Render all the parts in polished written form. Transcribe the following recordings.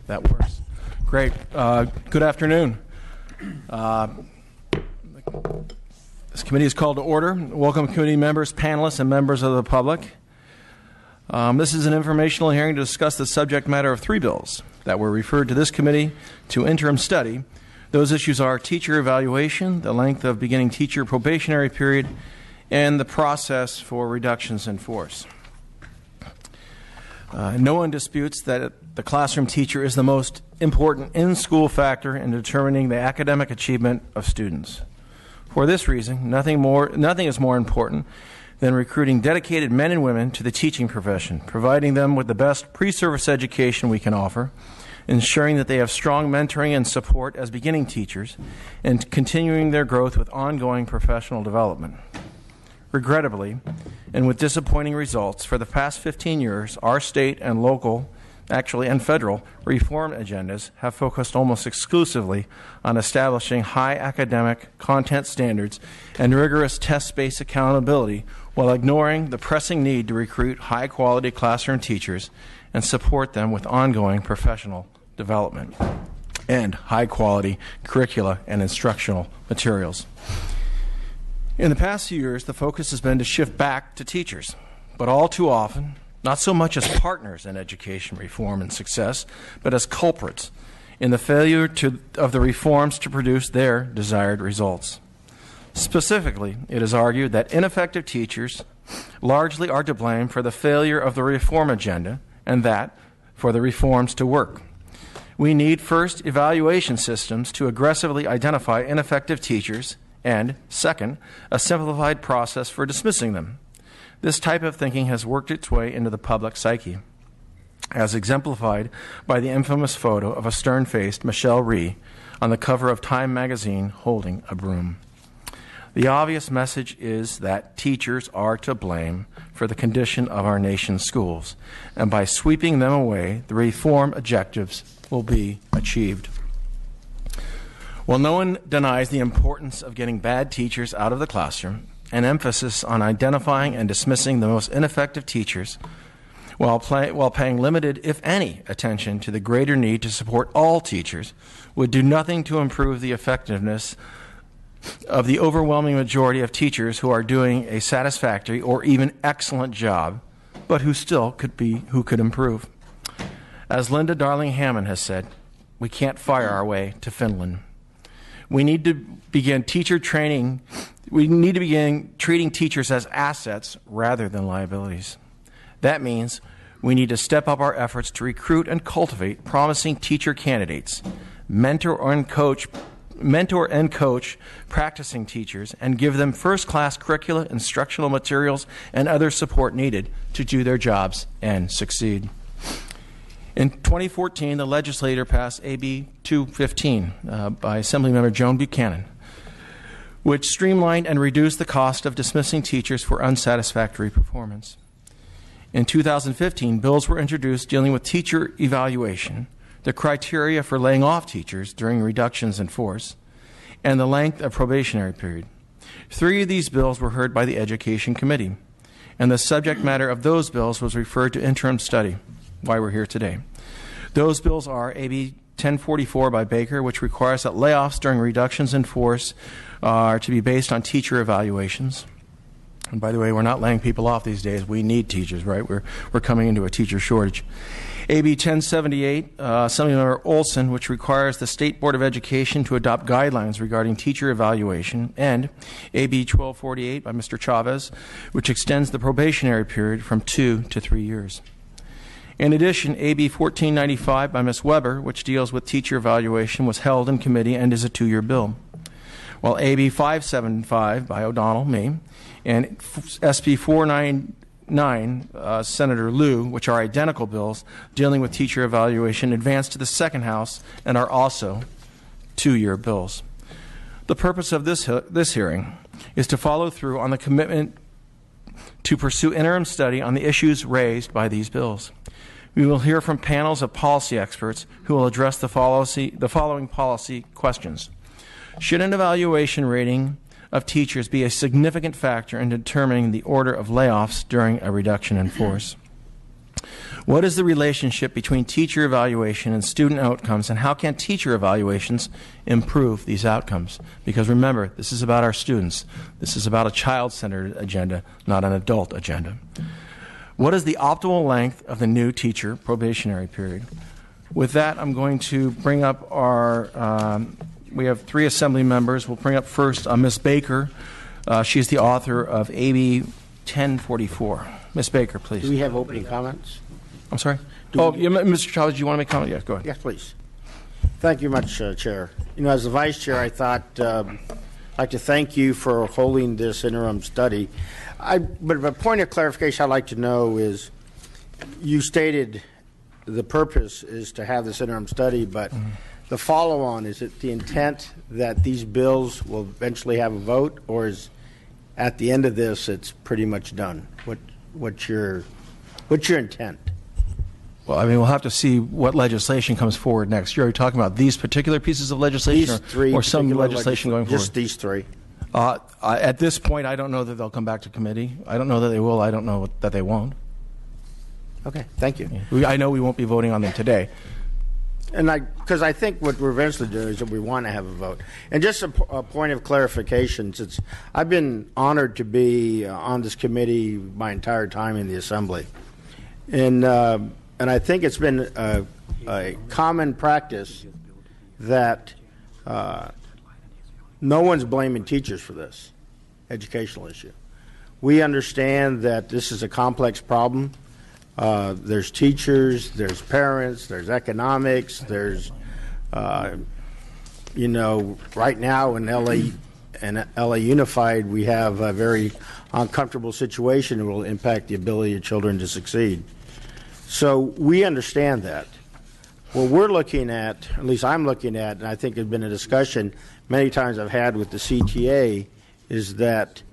That works. Great. Good afternoon. This committee is called to order. Welcome committee members, panelists, and members of the public. This is an informational hearing to discuss the subject matter of 3 bills that were referred to this committee to interim study. Those issues are teacher evaluation, the length of beginning teacher probationary period, and the process for reductions in force. No one disputes that the classroom teacher is the most important in-school factor in determining the academic achievement of students. For this reason, nothing is more important than recruiting dedicated men and women to the teaching profession, providing them with the best pre-service education we can offer, ensuring that they have strong mentoring and support as beginning teachers, and continuing their growth with ongoing professional development. Regrettably, and with disappointing results, for the past 15 years, our state and local, and federal, reform agendas have focused almost exclusively on establishing high academic content standards and rigorous test-based accountability while ignoring the pressing need to recruit high-quality classroom teachers and support them with ongoing professional development and high-quality curricula and instructional materials. In the past few years, the focus has been to shift back to teachers, but all too often, not so much as partners in education reform and success, but as culprits in the failure of the reforms to produce their desired results. Specifically, it is argued that ineffective teachers largely are to blame for the failure of the reform agenda and that for the reforms to work. We need first evaluation systems to aggressively identify ineffective teachers and, second, a simplified process for dismissing them. This type of thinking has worked its way into the public psyche, as exemplified by the infamous photo of a stern-faced Michelle Rhee on the cover of Time magazine holding a broom. The obvious message is that teachers are to blame for the condition of our nation's schools, and by sweeping them away, the reform objectives will be achieved. While no one denies the importance of getting bad teachers out of the classroom, an emphasis on identifying and dismissing the most ineffective teachers while paying limited, if any, attention to the greater need to support all teachers would do nothing to improve the effectiveness of the overwhelming majority of teachers who are doing a satisfactory or even excellent job, but who could improve. As Linda Darling Hammond has said, we can't fire our way to Finland. We need to begin treating teachers as assets rather than liabilities. That means we need to step up our efforts to recruit and cultivate promising teacher candidates, mentor and coach practicing teachers, and give them first-class curricula, instructional materials, and other support needed to do their jobs and succeed. In 2014, the legislature passed AB 215 by Assemblymember Joan Buchanan, which streamlined and reduced the cost of dismissing teachers for unsatisfactory performance. In 2015, bills were introduced dealing with teacher evaluation, the criteria for laying off teachers during reductions in force, and the length of probationary period. 3 of these bills were heard by the Education Committee, and the subject matter of those bills was referred to interim study, why we're here today. Those bills are AB 1044 by Baker, which requires that layoffs during reductions in force are to be based on teacher evaluations. And by the way, we're not laying people off these days. We need teachers, right? We're coming into a teacher shortage. AB 1078, Assemblymember Olson, which requires the State Board of Education to adopt guidelines regarding teacher evaluation, and AB 1248 by Mr. Chavez, which extends the probationary period from 2 to 3 years. In addition, AB 1495 by Ms. Weber, which deals with teacher evaluation, was held in committee and is a 2-year bill. While AB 575 by O'Donnell, me, and SB 499, Senator Liu, which are identical bills dealing with teacher evaluation, advanced to the second House and are also 2-year bills. The purpose of this hearing is to follow through on the commitment to pursue interim study on the issues raised by these bills. We will hear from panels of policy experts who will address the following policy questions. Should an evaluation rating of teachers be a significant factor in determining the order of layoffs during a reduction in force? What is the relationship between teacher evaluation and student outcomes, and how can teacher evaluations improve these outcomes? Because remember, this is about our students. This is about a child-centered agenda, not an adult agenda. What is the optimal length of the new teacher probationary period? With that, I'm going to bring up our, we have 3 assembly members. We'll bring up first Ms. Baker. She's the author of AB 1044. Ms. Baker, please. Do we have opening comments? I'm sorry? Mr. Chavez, do you want to make a comment? Yes, go ahead. Yes, please. Thank you much, Chair. As the Vice Chair, I thought I'd like to thank you for holding this interim study. But a point of clarification I'd like to know is, you stated the purpose is to have this interim study, but the follow-on, is it the intent that these bills will eventually have a vote, or is at the end of this it's pretty much done? What's your intent? Well, I mean, we'll have to see what legislation comes forward next year. Are you talking about these particular pieces of legislation, or some legislation going forward? Just these 3. At this point, I don't know that they'll come back to committee. I don't know that they will. I don't know that they won't. Okay, thank you. I know we won't be voting on them today. And because I think what we're eventually doing is that we want to have a vote. And just a point of clarification, since I've been honored to be on this committee my entire time in the Assembly, and I think it's been a common practice that no one's blaming teachers for this educational issue. We understand that this is a complex problem. There's teachers, there's parents, there's economics, there's, right now in LA Unified, we have a very uncomfortable situation that will impact the ability of children to succeed. So we understand that. What we're looking at least I'm looking at, and I think there's been a discussion many times I've had with the CTA, is that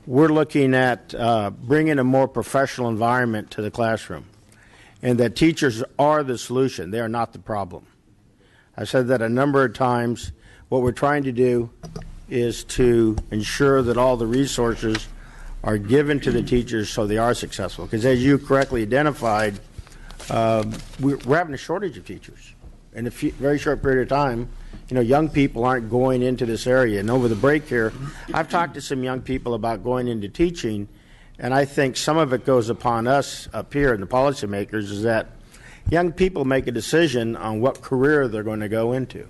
we're looking at bringing a more professional environment to the classroom, and that teachers are the solution. They are not the problem. I've said that a number of times. What we're trying to do is to ensure that all the resources are given to the teachers so they are successful. Because as you correctly identified, we're having a shortage of teachers. In a very short period of time, young people aren't going into this area. And over the break here, I've talked to some young people about going into teaching, and I think some of it goes upon us up here and the policymakers, is that young people make a decision on what career they're going to go into.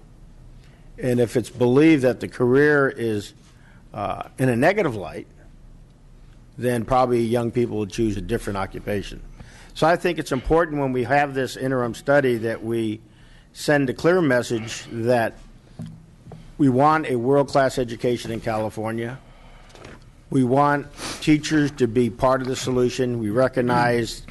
And if it's believed that the career is in a negative light, then probably young people will choose a different occupation. So I think it's important when we have this interim study that we send a clear message that we want a world-class education in California. We want teachers to be part of the solution. We recognize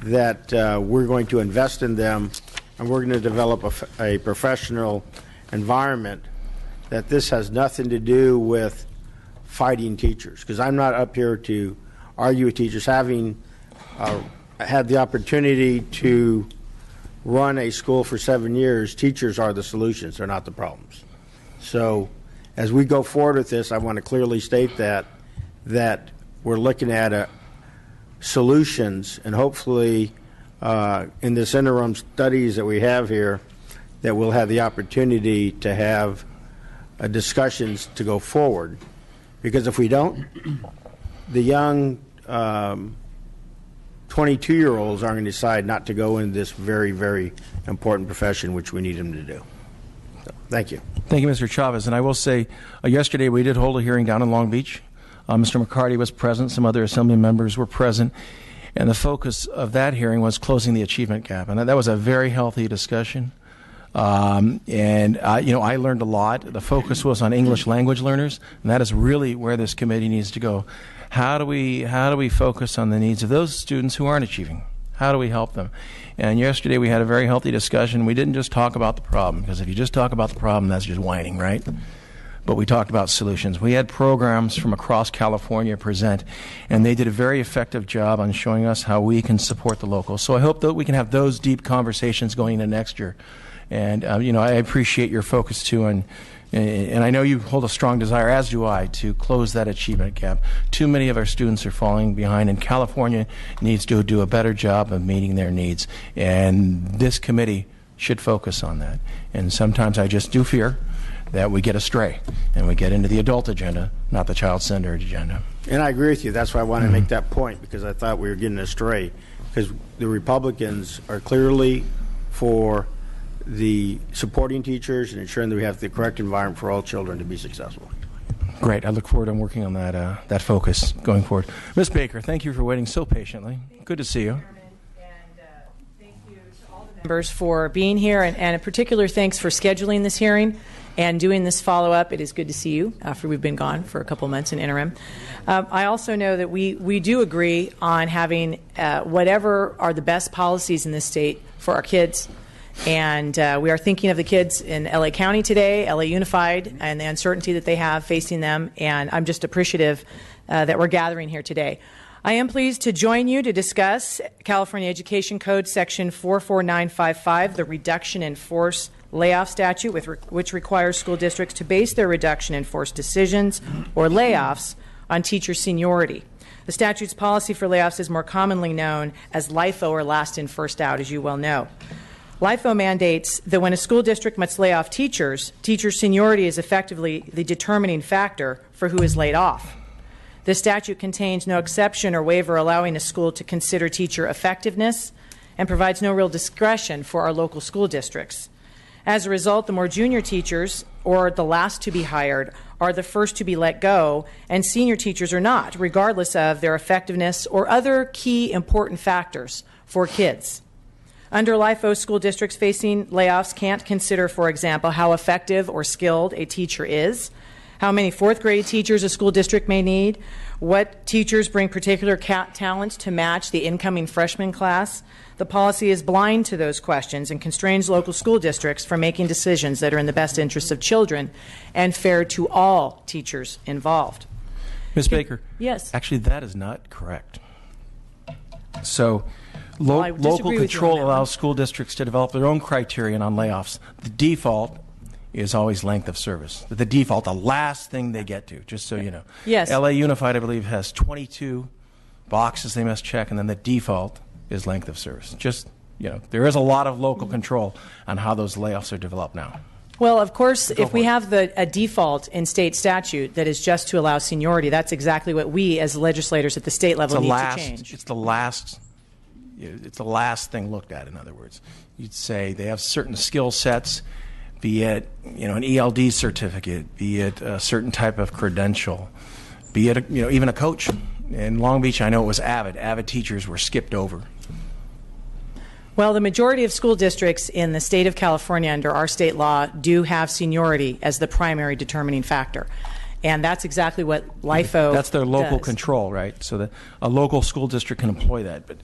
that we're going to invest in them, and we're going to develop a professional environment, that this has nothing to do with fighting teachers. Because I'm not up here to argue with teachers. Having had the opportunity to run a school for 7 years, teachers are the solutions, they're not the problems. So as we go forward with this, I want to clearly state that we're looking at solutions, and hopefully in this interim studies that we have here, that we'll have the opportunity to have discussions to go forward. Because if we don't, the young 22-year-olds are going to decide not to go into this very, very important profession, which we need them to do. So, thank you. Thank you, Mr. Chavez. And I will say, yesterday we did hold a hearing down in Long Beach. Mr. McCarty was present. Some other Assembly members were present. And the focus of that hearing was closing the achievement gap. And that was a very healthy discussion. I learned a lot. The focus was on English language learners, and that is really where this committee needs to go. How do we focus on the needs of those students who aren't achieving? How do we help them? And yesterday we had a very healthy discussion. We didn't just talk about the problem, because if you just talk about the problem, that's just whining, right? But we talked about solutions. We had programs from across California present, and they did a very effective job on showing us how we can support the locals. So I hope that we can have those deep conversations going into next year. And I appreciate your focus too on And I know you hold a strong desire, as do I, to close that achievement gap. Too many of our students are falling behind, and California needs to do a better job of meeting their needs. And this committee should focus on that. And sometimes I just do fear that we get astray and we get into the adult agenda, not the child-centered agenda. And I agree with you. That's why I wanted to make that point, because I thought we were getting astray. Because the Republicans are clearly for the supporting teachers and ensuring that we have the correct environment for all children to be successful. Great. I look forward to working on that focus going forward. Ms. Baker, thank you for waiting so patiently. Good to see you. Thank you to all the members for being here, and a particular thanks for scheduling this hearing and doing this follow-up. It is good to see you after we've been gone for a couple months in interim. I also know that we do agree on having whatever are the best policies in this state for our kids. And we are thinking of the kids in LA County today, LA Unified, and the uncertainty that they have facing them. And I'm just appreciative that we're gathering here today. I am pleased to join you to discuss California Education Code Section 44955, the reduction in force layoff statute, which requires school districts to base their reduction in force decisions or layoffs on teacher seniority. The statute's policy for layoffs is more commonly known as LIFO, or last in, first out, as you well know. LIFO mandates that when a school district must lay off teachers, teacher seniority is effectively the determining factor for who is laid off. This statute contains no exception or waiver allowing a school to consider teacher effectiveness and provides no real discretion for our local school districts. As a result, the more junior teachers, or the last to be hired, are the first to be let go, and senior teachers are not, regardless of their effectiveness or other key important factors for kids. Under LIFO, school districts facing layoffs can't consider, for example, how effective or skilled a teacher is, how many fourth grade teachers a school district may need, what teachers bring particular talents to match the incoming freshman class. The policy is blind to those questions and constrains local school districts from making decisions that are in the best interests of children and fair to all teachers involved. Ms. Baker. Yes. Actually, that is not correct. So, I local disagree with you control on that one. allows school districts to develop their own criterion on layoffs. The default is always length of service. The default, the last thing they get to, just so you know. Yes. LA Unified, I believe, has 22 boxes they must check, and then the default is length of service. Just, you know, there is a lot of local control on how those layoffs are developed now. Well, of course, if we have a default in state statute that is just to allow seniority, that's exactly what we as legislators at the state level need to change. It's the last thing looked at, in other words. You'd say they have certain skill sets, be it, you know, an ELD certificate, be it a certain type of credential, be it, you know, even a coach. In Long Beach, I know it was Avid. Avid teachers were skipped over. Well, the majority of school districts in the state of California under our state law do have seniority as the primary determining factor. And that's exactly what LIFO That's their local does. control, right? So that a local school district can employ that. But,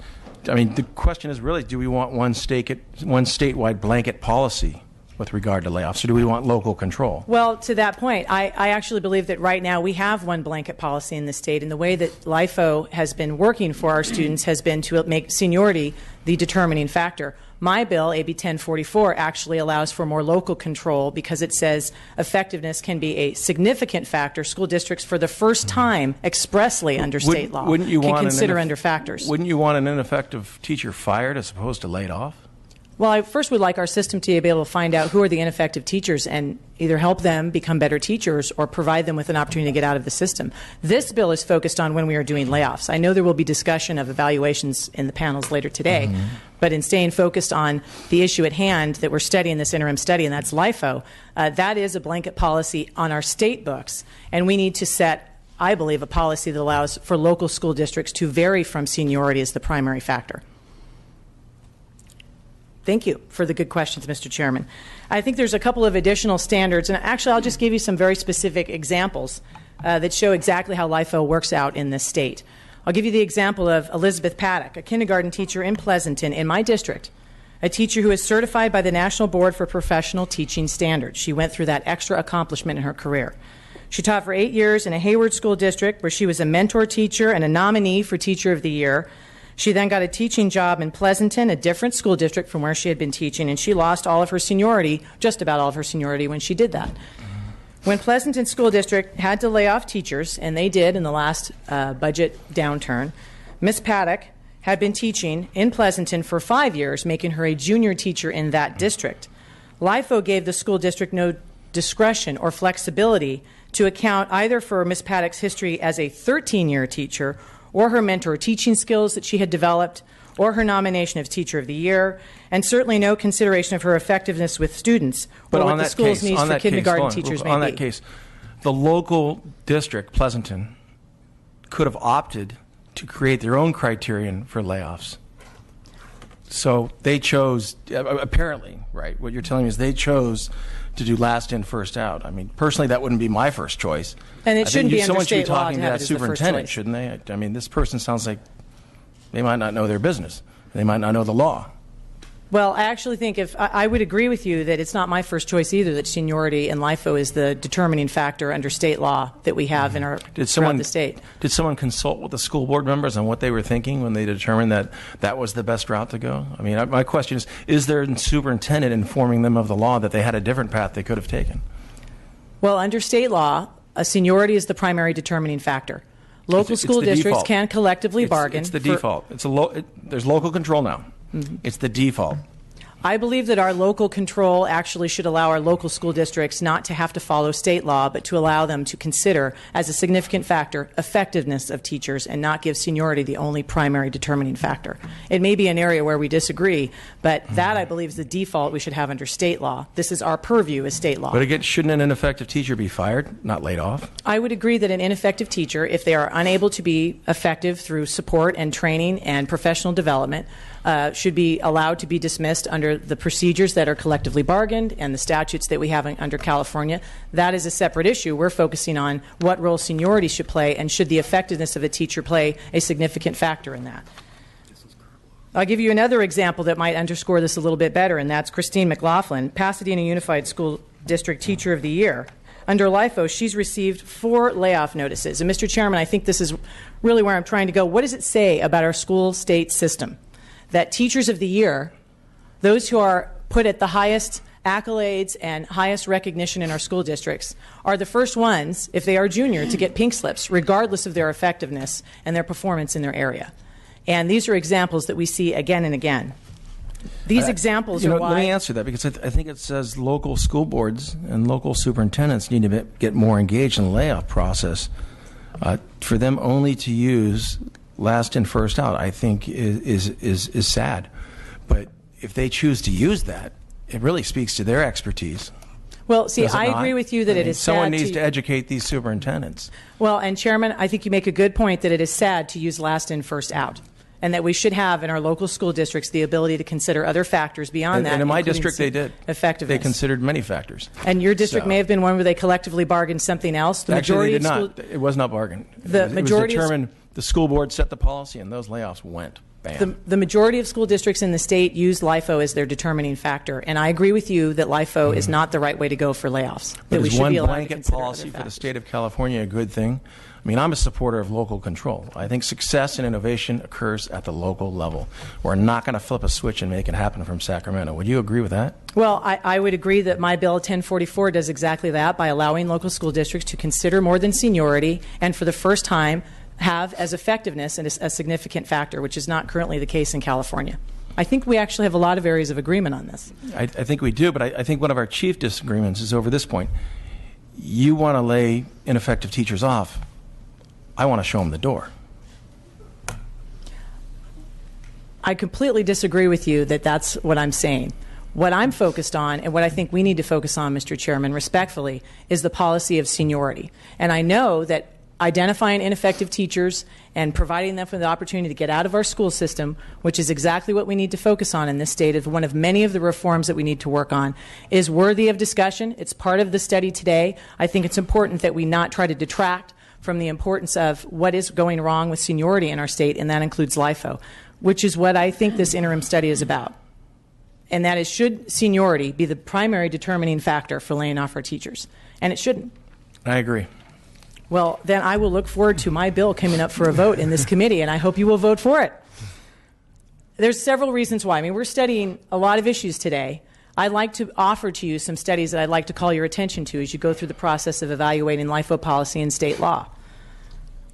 I mean, the question is really, do we want one statewide blanket policy with regard to layoffs, or do we want local control? Well, to that point, I actually believe that right now we have one blanket policy in the state, and the way that LIFO has been working for our students has been to make seniority the determining factor. My bill, AB 1044, actually allows for more local control because it says effectiveness can be a significant factor. School districts, for the first time expressly under state law, can consider under factors. Wouldn't you want an ineffective teacher fired as opposed to laid off? Well, I first would like our system to be able to find out who are the ineffective teachers and either help them become better teachers or provide them with an opportunity to get out of the system. This bill is focused on when we are doing layoffs. I know there will be discussion of evaluations in the panels later today, but in staying focused on the issue at hand that we're studying this interim study, and that's LIFO, that is a blanket policy on our state books, and we need to set, I believe, a policy that allows for local school districts to vary from seniority as the primary factor. Thank you for the good questions, Mr. Chairman. I think there's a couple of additional standards, and actually I'll just give you some very specific examples that show exactly how LIFO works out in this state. I'll give you the example of Elizabeth Paddock, a kindergarten teacher in Pleasanton in my district, a teacher who is certified by the National Board for Professional Teaching Standards. She went through that extra accomplishment in her career. She taught for 8 years in a Hayward School District where she was a mentor teacher and a nominee for Teacher of the Year. She then got a teaching job in Pleasanton, a different school district from where she had been teaching, and she lost all of her seniority, just about all of her seniority, when she did that. When Pleasanton School District had to lay off teachers, and they did in the last budget downturn, Ms. Paddock had been teaching in Pleasanton for 5 years, making her a junior teacher in that district. LIFO gave the school district no discretion or flexibility to account either for Ms. Paddock's history as a 13-year teacher or her mentor teaching skills that she had developed or her nomination as Teacher of the Year, and certainly no consideration of her effectiveness with students or what the school's needs for kindergarten teachers may be. On that case, the local district, Pleasanton, could have opted to create their own criterion for layoffs. So they chose, apparently, right, what you're telling me is they chose to do last in, first out. I mean, personally, that wouldn't be my first choice. And it shouldn't be under state law to have it as the first choice. Someone should be talking to that superintendent, shouldn't they? I mean, this person sounds like they might not know their business. They might not know the law. Well, I actually think I would agree with you that it's not my first choice either, that seniority in LIFO is the determining factor under state law that we have in our throughout the state. Did someone consult with the school board members on what they were thinking when they determined that that was the best route to go? I mean, my question is there a superintendent informing them of the law that they had a different path they could have taken? Well, under state law, seniority is the primary determining factor. Local school districts can collectively bargain. It's the default. There's local control now. Mm-hmm. It's the default. I believe that our local control actually should allow our local school districts not to have to follow state law, but to allow them to consider as a significant factor effectiveness of teachers and not give seniority the only primary determining factor. It may be an area where we disagree, but that I believe is the default we should have under state law. This is our purview as state law. But again, shouldn't an ineffective teacher be fired, not laid off? I would agree that an ineffective teacher, if they are unable to be effective through support and training and professional development, should be allowed to be dismissed under the procedures that are collectively bargained and the statutes that we have under California. That is a separate issue. We're focusing on what role seniority should play and should the effectiveness of a teacher play a significant factor in that. I'll give you another example that might underscore this a little bit better, and that's Christine McLaughlin, Pasadena Unified School District Teacher of the Year. Under LIFO, she's received 4 layoff notices. And Mr. Chairman, I think this is really where I'm trying to go. What does it say about our school-state system? That Teachers of the Year, those who are put at the highest accolades and highest recognition in our school districts, are the first ones, if they are junior, to get pink slips, regardless of their effectiveness and their performance in their area. And these are examples that we see again and again. These examples are why... Let me answer that, because I think it says local school boards and local superintendents need to get more engaged in the layoff process. For them only to use last in, first out, I think is sad. But if they choose to use that, it really speaks to their expertise. Well, see, I agree with you that it is sad. Someone needs to educate these superintendents. Well, and Chairman, I think you make a good point that it is sad to use last in, first out, and that we should have in our local school districts the ability to consider other factors beyond that. And in my district, they did. Effectiveness. They considered many factors. And your district may have been one where they collectively bargained something else. The Actually, majority they did of not. It was not bargained. The majority it was determined. The school board set the policy, and those layoffs went. Bam. The majority of school districts in the state use LIFO as their determining factor, and I agree with you that LIFO is not the right way to go for layoffs. But is one blanket policy for the state of California a good thing? I mean, I'm a supporter of local control. I think success and innovation occurs at the local level. We're not going to flip a switch and make it happen from Sacramento. Would you agree with that? Well, I would agree that my bill 1044 does exactly that by allowing local school districts to consider more than seniority and for the first time have as effectiveness and a significant factor, which is not currently the case in California. I think we actually have a lot of areas of agreement on this. I think we do, but I think one of our chief disagreements is over this point. You want to lay ineffective teachers off. I want to show them the door. I completely disagree with you that that's what I'm saying. What I'm focused on, and what I think we need to focus on, Mr. Chairman, respectfully, is the policy of seniority. And I know that identifying ineffective teachers and providing them with the opportunity to get out of our school system, which is exactly what we need to focus on in this state, is one of many of the reforms that we need to work on, is worthy of discussion. It's part of the study today. I think it's important that we not try to detract from the importance of what is going wrong with seniority in our state, and that includes LIFO, which is what I think this interim study is about. And that is, should seniority be the primary determining factor for laying off our teachers? And it shouldn't. I agree. Well, then I will look forward to my bill coming up for a vote in this committee, and I hope you will vote for it. There's several reasons why. I mean, we're studying a lot of issues today. I'd like to offer to you some studies that I'd like to call your attention to as you go through the process of evaluating LIFO policy and state law.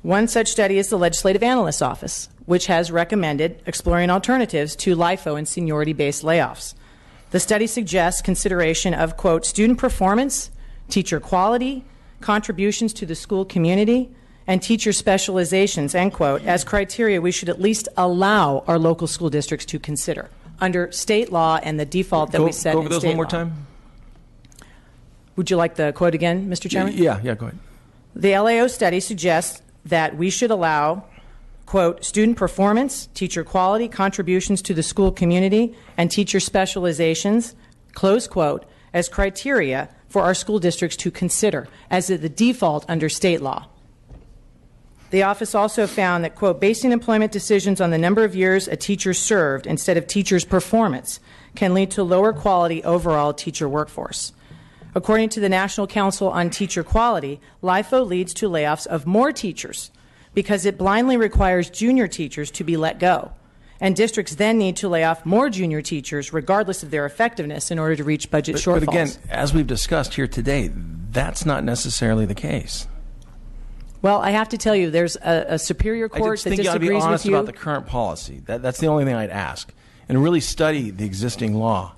One such study is the Legislative Analyst's Office, which has recommended exploring alternatives to LIFO and seniority-based layoffs. The study suggests consideration of, quote, student performance, teacher quality, contributions to the school community, and teacher specializations, end quote, as criteria we should at least allow our local school districts to consider under state law and the default that we set in state law. Go over those one more time. Would you like the quote again, Mr. Chairman? Yeah, go ahead. The LAO study suggests that we should allow, quote, student performance, teacher quality, contributions to the school community, and teacher specializations, close quote, as criteria for our school districts to consider as the default under state law. The office also found that, quote, basing employment decisions on the number of years a teacher served instead of teacher's performance can lead to lower quality overall teacher workforce. According to the National Council on Teacher Quality, LIFO leads to layoffs of more teachers because it blindly requires junior teachers to be let go. And districts then need to lay off more junior teachers regardless of their effectiveness in order to reach budget shortfalls. But again, as we've discussed here today, that's not necessarily the case. Well, I have to tell you, there's a superior court that disagrees with you. I just think you ought to be honest about the current policy. That's the only thing I'd ask. And really study the existing law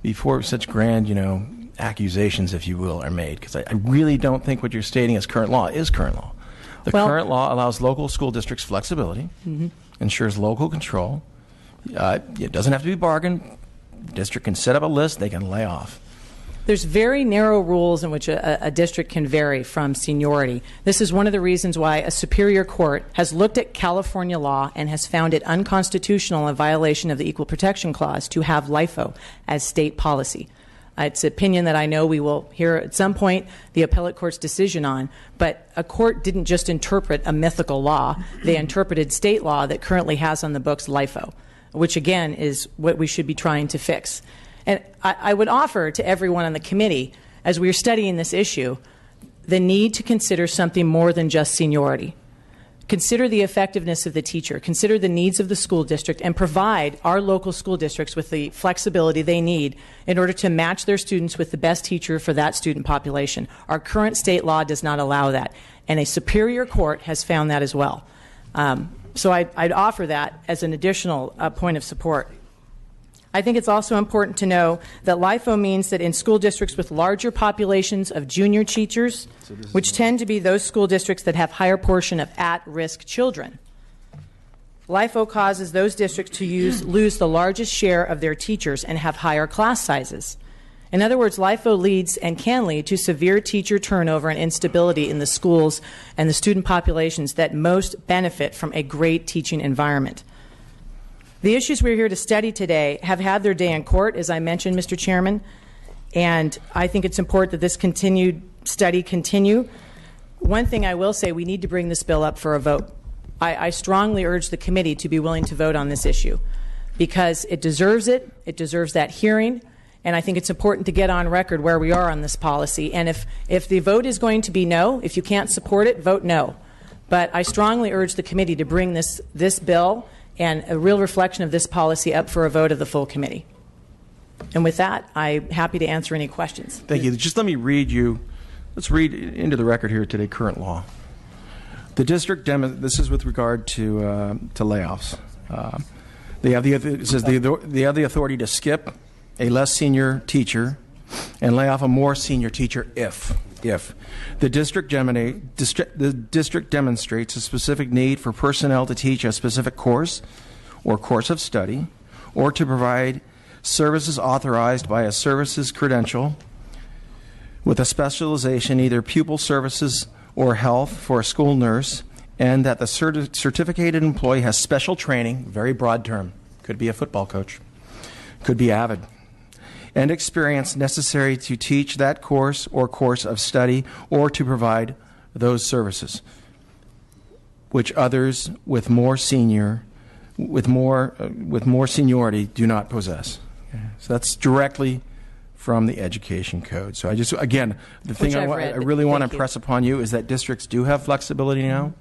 before such grand, accusations, if you will, are made. Because I really don't think what you're stating as current law is current law. The current law allows local school districts flexibility, ensures local control. It doesn't have to be bargained. The district can set up a list. They can lay off. There's very narrow rules in which a district can vary from seniority. This is one of the reasons why a superior court has looked at California law and has found it unconstitutional in violation of the Equal Protection Clause to have LIFO as state policy. It's an opinion that I know we will hear at some point the appellate court's decision on, but a court didn't just interpret a mythical law. They interpreted state law that currently has on the books LIFO, which again is what we should be trying to fix. And I would offer to everyone on the committee, as we are studying this issue, the need to consider something more than just seniority. Consider the effectiveness of the teacher, consider the needs of the school district, and provide our local school districts with the flexibility they need in order to match their students with the best teacher for that student population. Our current state law does not allow that, and a superior court has found that as well. So I'd offer that as an additional point of support. I think it's also important to know that LIFO means that in school districts with larger populations of junior teachers, which tend to be those school districts that have higher portion of at-risk children, LIFO causes those districts to lose the largest share of their teachers and have higher class sizes. In other words, LIFO leads and can lead to severe teacher turnover and instability in the schools and the student populations that most benefit from a great teaching environment. The issues we're here to study today have had their day in court, as I mentioned, Mr. Chairman, and I think it's important that this continued study continue. One thing I will say, we need to bring this bill up for a vote. I strongly urge the committee to be willing to vote on this issue because it deserves that hearing, and I think it's important to get on record where we are on this policy. And if the vote is going to be no, if you can't support it, vote no. But I strongly urge the committee to bring this bill and a real reflection of this policy up for a vote of the full committee. And with that, I'm happy to answer any questions. Thank you. Just let me read you, let's read into the record here today, current law. The district, this is with regard to layoffs. They have it says they have the authority to skip a less senior teacher and lay off a more senior teacher if the district demonstrates a specific need for personnel to teach a specific course or course of study, or to provide services authorized by a services credential with a specialization, either pupil services or health for a school nurse, and that the certificated employee has special training, very broad term, could be a football coach, could be AVID, and experience necessary to teach that course or course of study or to provide those services, which others with more seniority do not possess. Okay. So that's directly from the Education Code. So again, the thing I really want to impress upon you is that districts do have flexibility now.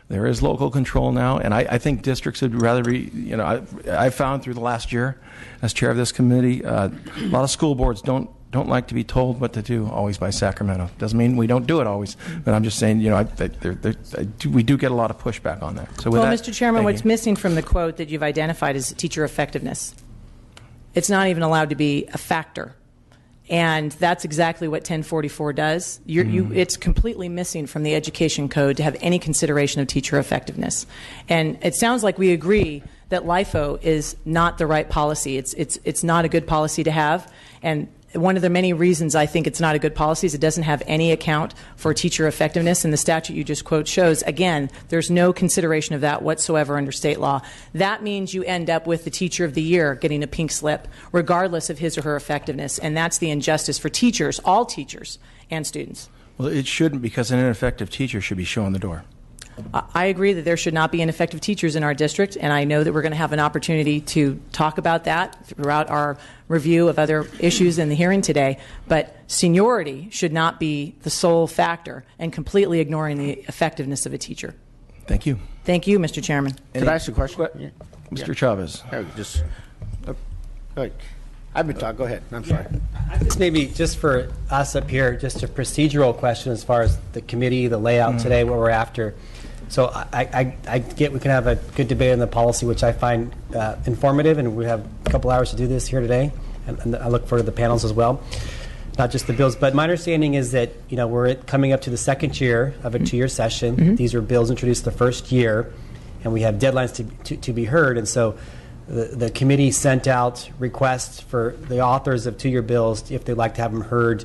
There is local control now, and I think districts would rather be, I found through the last year as chair of this committee, a lot of school boards don't like to be told what to do always by Sacramento. Doesn't mean we don't do it always, but I'm just saying, we do get a lot of pushback on that. So with that, Mr. Chairman, thank what's you. missing from the quote that you've identified is teacher effectiveness. It's not even allowed to be a factor. And that's exactly what 1044 does. It's completely missing from the education code to have any consideration of teacher effectiveness. And it sounds like we agree that LIFO is not the right policy. It's not a good policy to have. And one of the many reasons I think it's not a good policy is it doesn't have any account for teacher effectiveness, and the statute you just quote shows, again, there's no consideration of that whatsoever under state law. That means you end up with the teacher of the year getting a pink slip, regardless of his or her effectiveness, and that's the injustice for teachers, all teachers, and students. Well, it shouldn't, because an ineffective teacher should be shown the door. I agree that there should not be ineffective teachers in our district, and I know that we're going to have an opportunity to talk about that throughout our review of other issues in the hearing today. But seniority should not be the sole factor and completely ignoring the effectiveness of a teacher. Thank you. Thank you, Mr. Chairman. Could I ask a question? Yeah. Mr. Chavez. Go ahead. I've been talking. Go ahead. I'm sorry. Maybe just for us up here, just a procedural question as far as the committee, the layout today, what we're after. So I get we can have a good debate on the policy, which I find informative, and we have a couple hours to do this here today, and I look forward to the panels as well, not just the bills. But my understanding is that we're coming up to the second year of a 2-year session. Mm-hmm. These are bills introduced the first year, and we have deadlines to be heard, and so the committee sent out requests for the authors of 2-year bills if they'd like to have them heard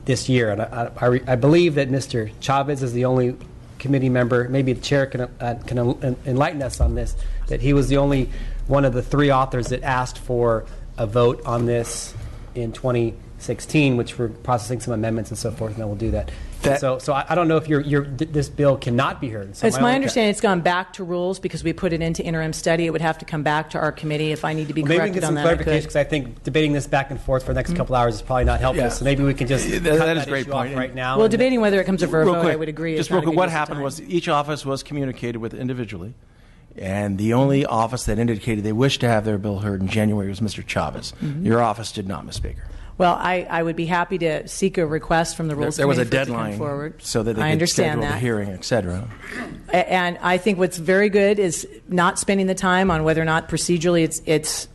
this year. And I believe that Mr. Chavez is the only committee member, maybe the chair can enlighten us on this, that he was the only one of the 3 authors that asked for a vote on this in 2016, which we're processing some amendments and so forth, and then we'll do that. So I don't know if this bill cannot be heard. So it's my understanding it's gone back to rules because we put it into interim study. It would have to come back to our committee. If I need to be corrected on that, maybe we can get some clarification, because I think debating this back and forth for the next couple hours is probably not helpful. Yeah. So maybe we can just cut that is a great point right now. Well, debating whether it comes to a vote, quick, I would agree. Just real quick, what happened was each office was communicated with individually, and the only office that indicated they wished to have their bill heard in January was Mr. Chavez. Mm-hmm. Your office did not, Ms. Baker. Well, I would be happy to seek a request from the Rules Committee. There was a deadline so that they could schedule the hearing, et cetera. And I think what's very good is not spending the time on whether or not procedurally it's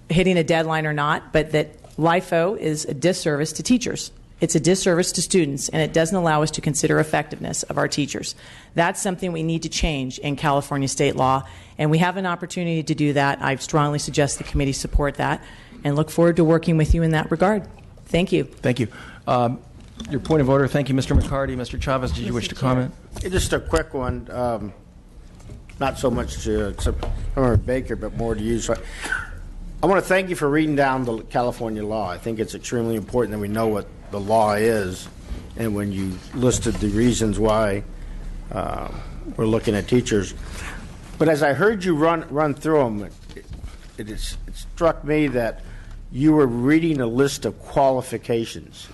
hitting a deadline or not, but that LIFO is a disservice to teachers. It's a disservice to students, and it doesn't allow us to consider effectiveness of our teachers. That's something we need to change in California state law, and we have an opportunity to do that. I strongly suggest the committee support that, and look forward to working with you in that regard. Thank you. Thank you. Your point of order. Thank you, Mr. McCarty. Mr. Chavez, did you wish to comment? Just a quick one. Not so much to Member Baker, but more to you. So I want to thank you for reading down the California law. I think it's extremely important that we know what the law is, and when you listed the reasons why we're looking at teachers. But as I heard you run through them, it struck me that you were reading a list of qualifications.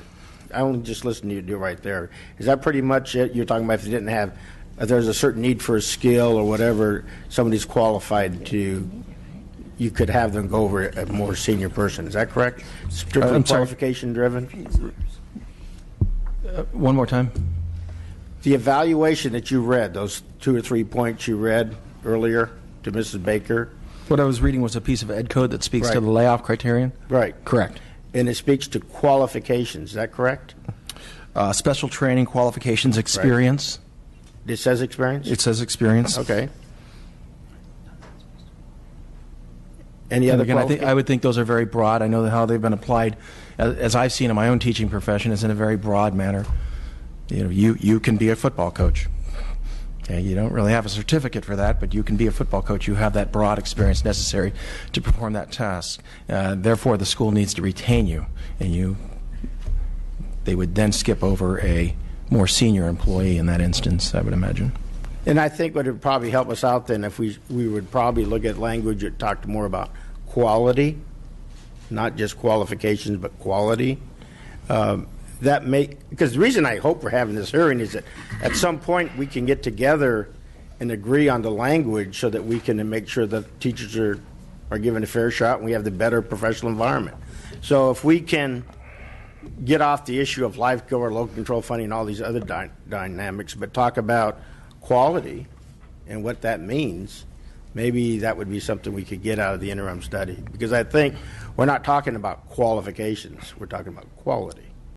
I only just listened to you do right there. Is that pretty much it? You're talking about if they didn't have, if there's a certain need for a skill or whatever, somebody's qualified to, you could have them go over a more senior person. Is that correct? Strictly qualification driven? One more time. The evaluation that you read, those 2 or 3 points you read earlier to Mrs. Baker. What I was reading was a piece of ed code that speaks to the layoff criterion. Right. Correct. And it speaks to qualifications. Is that correct? Special training, qualifications, experience. Right. It says experience? It says experience. Okay. Any other qualifications? I would think those are very broad. I know how they've been applied, as I've seen in my own teaching profession, is in a very broad manner. You can be a football coach. Okay, you don't really have a certificate for that, but you can be a football coach. You have that broad experience necessary to perform that task. Therefore, the school needs to retain you, and they would then skip over a more senior employee in that instance, I would imagine. And I think what would probably help us out then if we would probably look at language that talked more about quality, not just qualifications, but quality. Because the reason I hope we're having this hearing is that at some point we can get together and agree on the language so that we can make sure that teachers are given a fair shot and we have the better professional environment. So if we can get off the issue of LifeCo or local control funding and all these other dynamics, but talk about quality and what that means, maybe that would be something we could get out of the interim study. Because I think we're not talking about qualifications, we're talking about quality.